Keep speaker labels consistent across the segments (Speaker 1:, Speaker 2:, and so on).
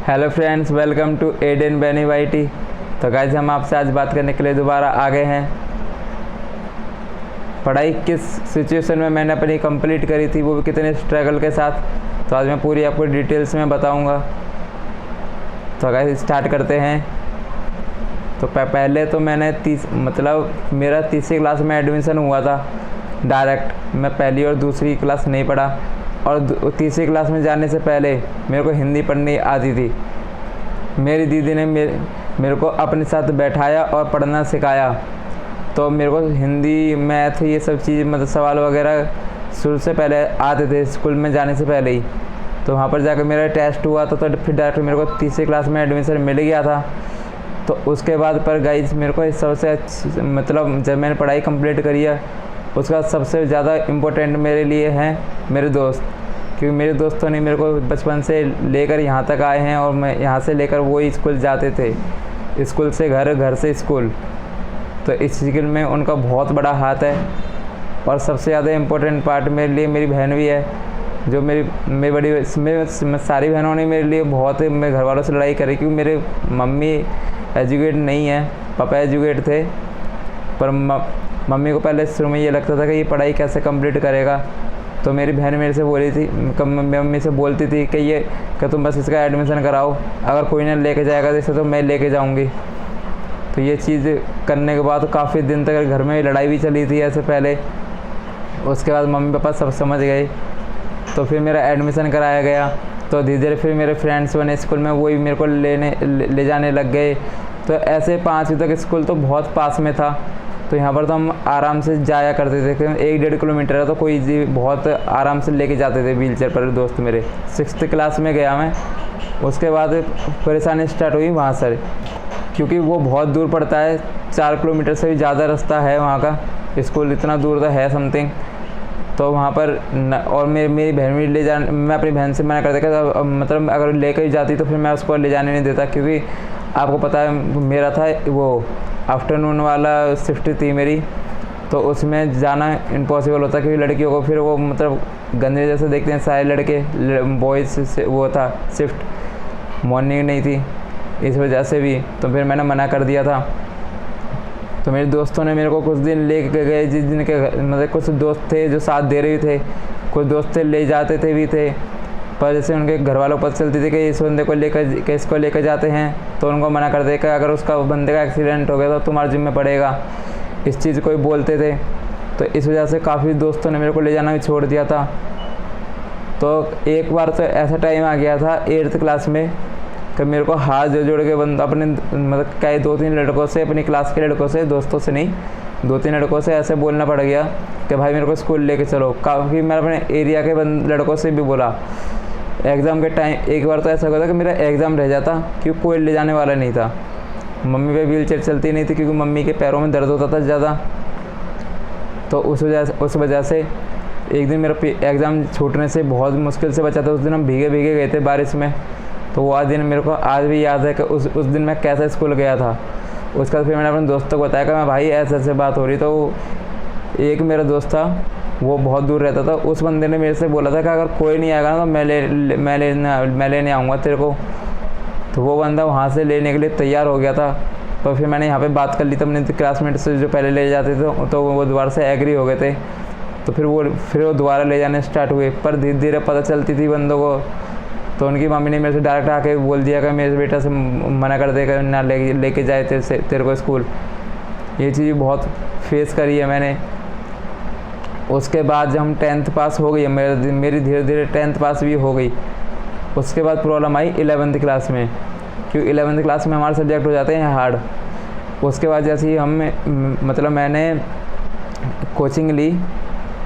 Speaker 1: Hello friends, welcome to एडेन बैनी वाईटी। तो गाइस, हम आपसे आज बात करने के लिए दोबारा आ गए हैं। पढ़ाई किस सिचुएशन में मैंने अपनी कंप्लीट करी थी, वो भी कितने स्ट्रगल के साथ, तो आज मैं पूरी आपको डिटेल्स में बताऊंगा। तो गाइस स्टार्ट करते हैं। तो पहले तो मैंने मेरा तीसरी क्लास में एडमिशन हुआ था डायरेक्ट। मैं पहली और दूसरी क्लास नहीं पढ़ा, और तीसरी क्लास में जाने से पहले मेरे को हिंदी पढ़नी आती थी। मेरी दीदी ने मेरे को अपने साथ बैठाया और पढ़ना सिखाया। तो मेरे को हिंदी, मैथ, ये सब चीज़ सवाल वगैरह शुरू से पहले आते थे, स्कूल में जाने से पहले ही। तो वहाँ पर जाकर मेरा टेस्ट हुआ तो फिर डायरेक्ट मेरे को तीसरी क्लास में एडमिशन मिल गया था। तो उसके बाद पर गाइस मेरे को सबसे जब मैंने पढ़ाई कंप्लीट करी है, उसका सबसे ज़्यादा इम्पोर्टेंट मेरे लिए हैं मेरे दोस्त। क्योंकि मेरे दोस्तों ने मेरे को बचपन से लेकर यहाँ तक आए हैं, और मैं यहाँ से लेकर वो ही स्कूल जाते थे, स्कूल से घर, घर से स्कूल। तो इस चीज़ में उनका बहुत बड़ा हाथ है। और सबसे ज़्यादा इम्पोर्टेंट पार्ट मेरे लिए मेरी बहन भी है, जो मेरी सारी बहनों ने मेरे लिए बहुत, मेरे घर वालों से लड़ाई करी। क्योंकि मेरे मम्मी एजुकेट नहीं है, पापा एजुकेट थे। पर मम्मी को पहले शुरू में ये लगता था कि ये पढ़ाई कैसे कंप्लीट करेगा। तो मेरी बहन मेरे से बोली थी, मम्मी से बोलती थी कि तुम बस इसका एडमिशन कराओ, अगर कोई ना लेके जाएगा जैसे तो मैं लेके जाऊंगी। तो ये चीज़ करने के बाद काफ़ी दिन तक घर में लड़ाई भी चली थी ऐसे पहले। उसके बाद मम्मी पापा सब समझ गए, तो फिर मेरा एडमिशन कराया गया। तो धीरे धीरे फिर मेरे फ्रेंड्स बने स्कूल में, वही मेरे को ले जाने लग गए। तो ऐसे 5वीं तक स्कूल तो बहुत पास में था, तो यहाँ पर तो हम आराम से जाया करते थे। 1-1.5 किलोमीटर है, तो कोई बहुत आराम से लेके जाते थे व्हीलचेयर पर दोस्त मेरे। 6th क्लास में गया मैं। उसके बाद परेशानी स्टार्ट हुई वहाँ से, क्योंकि वो बहुत दूर पड़ता है, 4 किलोमीटर से भी ज़्यादा रास्ता है वहाँ का। स्कूल इतना दूर तो है समथिंग। तो वहाँ पर और मेरी बहन भी मैं अपनी बहन से मना कर देता, अगर लेकर जाती तो फिर मैं उसको ले जाने नहीं देता। क्योंकि आपको पता है मेरा था वो आफ्टरनून वाला शिफ्ट थी मेरी, तो उसमें जाना इम्पॉसिबल होता। क्योंकि लड़कियों को फिर वो गंदे जैसे देखते हैं सारे लड़के, बॉयज़ से वो था शिफ्ट, मॉर्निंग नहीं थी, इस वजह से भी। तो फिर मैंने मना कर दिया था। तो मेरे दोस्तों ने मेरे को कुछ दिन ले गए, जिस दिन के कुछ दोस्त थे जो साथ दे रहे थे, कुछ दोस्त थे ले जाते थे भी थे। पर जैसे उनके घर वालों को पता चलती थी कि इस बंदे को इसको लेकर जाते हैं, तो उनको मना कर दे कि अगर उसका बंदे का एक्सीडेंट हो गया तो तुम्हारे जिम्मे पड़ेगा। इस चीज़ को ही बोलते थे। तो इस वजह से काफ़ी दोस्तों ने मेरे को ले जाना भी छोड़ दिया था। तो एक बार तो ऐसा टाइम आ गया था 8th क्लास में कि मेरे को हाथ जोड़ के अपने कई 2-3 लड़कों से, अपनी क्लास के लड़कों से, दोस्तों से नहीं, 2-3 लड़कों से ऐसे बोलना पड़ गया कि भाई मेरे को स्कूल लेके चलो। काफ़ी मैं अपने एरिया के लड़कों से भी बोला। एग्ज़ाम के टाइम एक बार तो ऐसा हुआ था कि मेरा एग्ज़ाम रह जाता, क्योंकि कोई ले जाने वाला नहीं था। मम्मी पे व्हीलचेयर चलती नहीं थी, क्योंकि मम्मी के पैरों में दर्द होता था ज़्यादा। तो उस वजह से एक दिन मेरा एग्ज़ाम छूटने से बहुत मुश्किल से बचा था। उस दिन हम भीगे गए थे बारिश में। तो वो दिन मेरे को आज भी याद है कि उस दिन मैं कैसे स्कूल गया था। उसके बाद फिर मैंने अपने दोस्तों को बताया कि मैं भाई ऐसे बात हो रही। तो एक मेरा दोस्त था, वो बहुत दूर रहता था, उस बंदे ने मेरे से बोला था कि अगर कोई नहीं आएगा ना तो मैं लेने आऊँगा तेरे को। तो वो बंदा वहाँ से लेने के लिए तैयार हो गया था। तो फिर मैंने यहाँ पे बात कर ली तो अपने क्लासमेट से जो पहले ले जाते थे, तो वो दोबारा से एग्री हो गए थे। तो फिर वो दोबारा ले जाने स्टार्ट हुए। पर धीरे धीरे पता चलती थी बंदों को। तो उनकी मम्मी ने मेरे से डायरेक्ट आके बोल दिया कि मेरे बेटा से मना कर देगा, ना लेके जाए तेरे को स्कूल। ये चीज़ बहुत फेस करी है मैंने। उसके बाद जब हम 10th पास हो गई, मेरी धीरे धीरे 10th पास भी हो गई। उसके बाद प्रॉब्लम आई 11th क्लास में, क्योंकि 11th क्लास में हमारे सब्जेक्ट हो जाते हैं हार्ड। उसके बाद जैसे ही मैंने कोचिंग ली।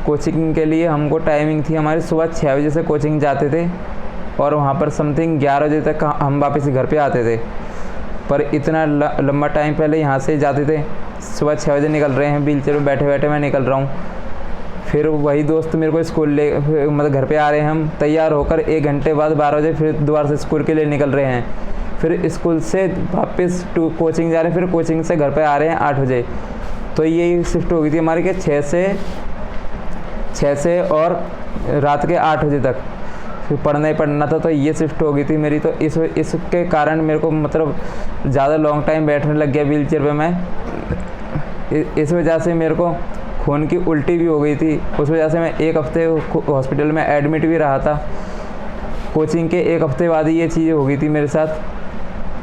Speaker 1: कोचिंग के लिए हमको टाइमिंग थी हमारी, सुबह 6 बजे से कोचिंग जाते थे, और वहाँ पर समथिंग 11 बजे तक हम वापस घर पे आते थे। पर इतना लंबा टाइम पहले यहाँ से जाते थे, सुबह 6 बजे निकल रहे हैं, व्हीलचेयर में बैठे बैठे मैं निकल रहा हूँ। फिर वही दोस्त मेरे को स्कूल घर पे आ रहे हैं, हम तैयार होकर 1 घंटे बाद 12 बजे फिर दोबारा से स्कूल के लिए निकल रहे हैं। फिर स्कूल से वापस कोचिंग जा रहे हैं, फिर कोचिंग से घर पे आ रहे हैं 8 बजे। तो यही शिफ्ट हो गई थी हमारी कि 6 से और रात के 8 बजे तक। फिर पढ़ना ही पढ़ना था, तो ये शिफ्ट हो गई थी मेरी। तो इसके कारण मेरे को मतलब ज़्यादा लॉन्ग टाइम बैठने लग गया व्हील चेयर पर मैं। इस वजह से मेरे को खून की उल्टी भी हो गई थी। उस वजह से मैं 1 हफ्ते हॉस्पिटल में एडमिट भी रहा था। कोचिंग के 1 हफ्ते बाद ही ये चीज़ हो गई थी मेरे साथ,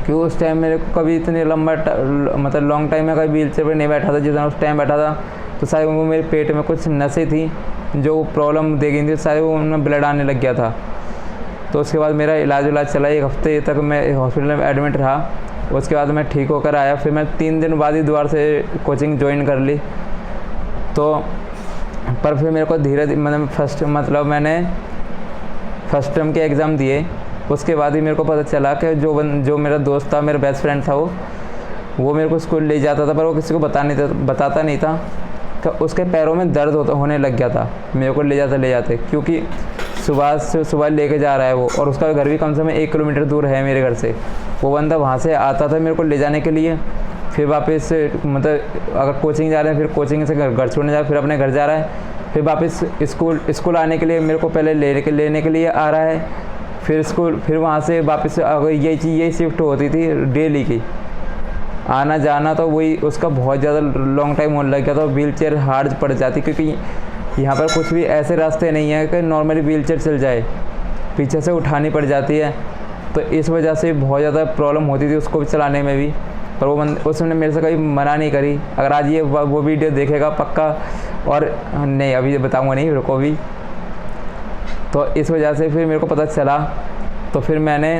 Speaker 1: कि उस टाइम मेरे को कभी इतने मतलब लॉन्ग टाइम में कभी व्हील चेयर पर नहीं बैठा था जितना उस टाइम बैठा था। तो शायद वो मेरे पेट में कुछ नसें थी जो प्रॉब्लम दे गई थी, शायद वो उनमें ब्लड आने लग गया था। तो उसके बाद मेरा इलाज चला, 1 हफ्ते तक मैं हॉस्पिटल में एडमिट रहा। उसके बाद मैं ठीक होकर आया। फिर मैं 3 दिन बाद ही दोबारा से कोचिंग ज्वाइन कर ली। तो पर फिर मेरे को धीरे धीरे मैंने फर्स्ट टर्म के एग्ज़ाम दिए। उसके बाद ही मेरे को पता चला कि जो मेरा दोस्त था, मेरा बेस्ट फ्रेंड था, वो मेरे को स्कूल ले जाता था, पर वो किसी को बताता नहीं था कि उसके पैरों में दर्द होने लग गया था मेरे को ले जाते, क्योंकि सुबह लेके जा रहा है वो, और उसका घर भी कम से कम 1 किलोमीटर दूर है मेरे घर से। वो बंदा वहाँ से आता था मेरे को ले जाने के लिए, फिर वापस अगर कोचिंग जा रहे हैं, फिर कोचिंग से घर छोड़ने जा रहा है, फिर अपने घर जा रहा है, फिर वापस स्कूल आने के लिए मेरे को पहले लेने के लिए आ रहा है, फिर वहाँ से वापस। अगर यही शिफ्ट होती थी डेली की, आना जाना, तो वही उसका बहुत ज़्यादा लॉन्ग टाइम होने लग गया था। व्हील चेयर हार्ड पड़ जाती, क्योंकि यहाँ पर कुछ भी ऐसे रास्ते नहीं है कि नॉर्मली व्हील चेयर चल जाए, पीछे से उठानी पड़ जाती है। तो इस वजह से बहुत ज़्यादा प्रॉब्लम होती थी उसको भी चलाने में भी। पर उसने मेरे से कभी मना नहीं करी। अगर आज ये वो वीडियो देखेगा पक्का, और नहीं अभी बताऊँगा नहीं, रुको भी। तो इस वजह से फिर मेरे को पता चला, तो फिर मैंने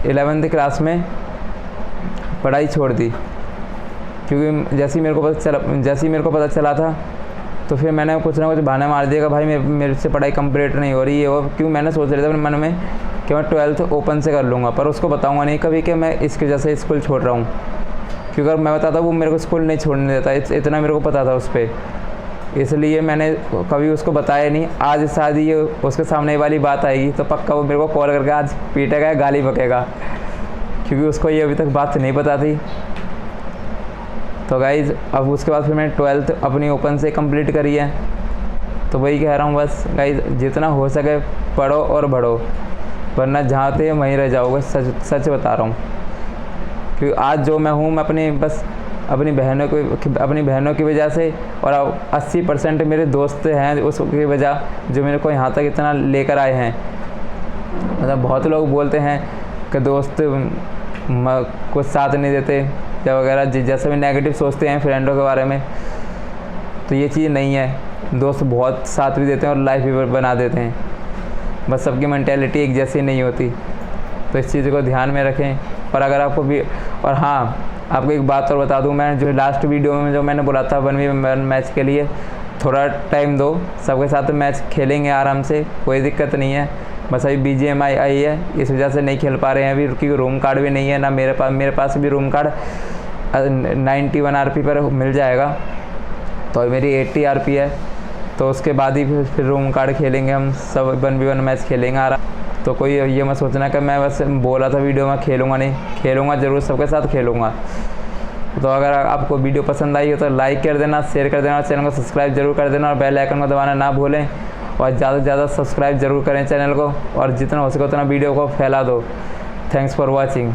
Speaker 1: 11वीं क्लास में पढ़ाई छोड़ दी, क्योंकि जैसे ही मेरे को पता चला था, तो फिर मैंने कुछ ना कुछ बहाना मार दिया कि भाई मेरे से पढ़ाई कंप्लीट नहीं हो रही है। और क्यों मैंने सोच लिया था अपने मन में कि मैं 12th ओपन से कर लूँगा, पर उसको बताऊँगा नहीं कभी कि मैं इसकी वजह से स्कूल छोड़ रहा हूँ, क्योंकि अगर मैं बताता वो मेरे को स्कूल नहीं छोड़ने देता, इतना मेरे को पता था उस पर। इसलिए मैंने कभी उसको बताया नहीं। आज शायद ये उसके सामने वाली बात आएगी तो पक्का वो मेरे को कॉल करके आज पीटेगा, गाली बकेगा, क्योंकि उसको ये अभी तक बात नहीं पता थी। तो गाइज़ अब उसके बाद फिर मैंने 12th अपनी ओपन से कंप्लीट करी है। तो वही कह रहा हूँ बस गाइज़, जितना हो सके पढ़ो और बढ़ो, वरना जहाँ थे वहीं रह जाओगे। सच बता रहा हूँ, क्योंकि आज जो मैं हूँ, मैं अपनी बहनों की वजह से, और 80% मेरे दोस्त हैं उसकी वजह, जो मेरे को यहाँ तक इतना लेकर आए हैं। मतलब बहुत लोग बोलते हैं कि दोस्त कुछ साथ नहीं देते या वगैरह, जैसे भी नेगेटिव सोचते हैं फ्रेंडों के बारे में, तो ये चीज़ नहीं है। दोस्त बहुत साथ भी देते हैं और लाइफ भी बना देते हैं, बस सबकी मेंटेलिटी एक जैसी नहीं होती। तो इस चीज़ को ध्यान में रखें। और अगर आपको भी, और हाँ आपको एक बात और बता दूं, मैं जो लास्ट वीडियो में जो मैंने बोला था 1v1 मैच के लिए, थोड़ा टाइम दो, सबके साथ मैच खेलेंगे आराम से, कोई दिक्कत नहीं है। बस अभी BGMI आई है, इस वजह से नहीं खेल पा रहे हैं अभी, क्योंकि रूम कार्ड भी नहीं है ना मेरे पास भी रूम कार्ड 91 RP पर मिल जाएगा, तो मेरी 80 RP है। तो उसके बाद ही फिर रूम कार्ड खेलेंगे हम सब, 1v1 मैच खेलेंगे आराम। तो कोई ये मत सोचना कि मैं बस बोला था वीडियो में खेलूँगा, नहीं, खेलूँगा ज़रूर, सबके साथ खेलूँगा। तो अगर आपको वीडियो पसंद आई हो तो लाइक कर देना, शेयर कर देना, चैनल को सब्सक्राइब जरूर कर देना, और बेल आइकन को दबाना ना भूलें। और ज़्यादा से ज़्यादा सब्सक्राइब जरूर करें चैनल को, और जितना हो सके उतना वीडियो को फैला दो। Thanks for watching.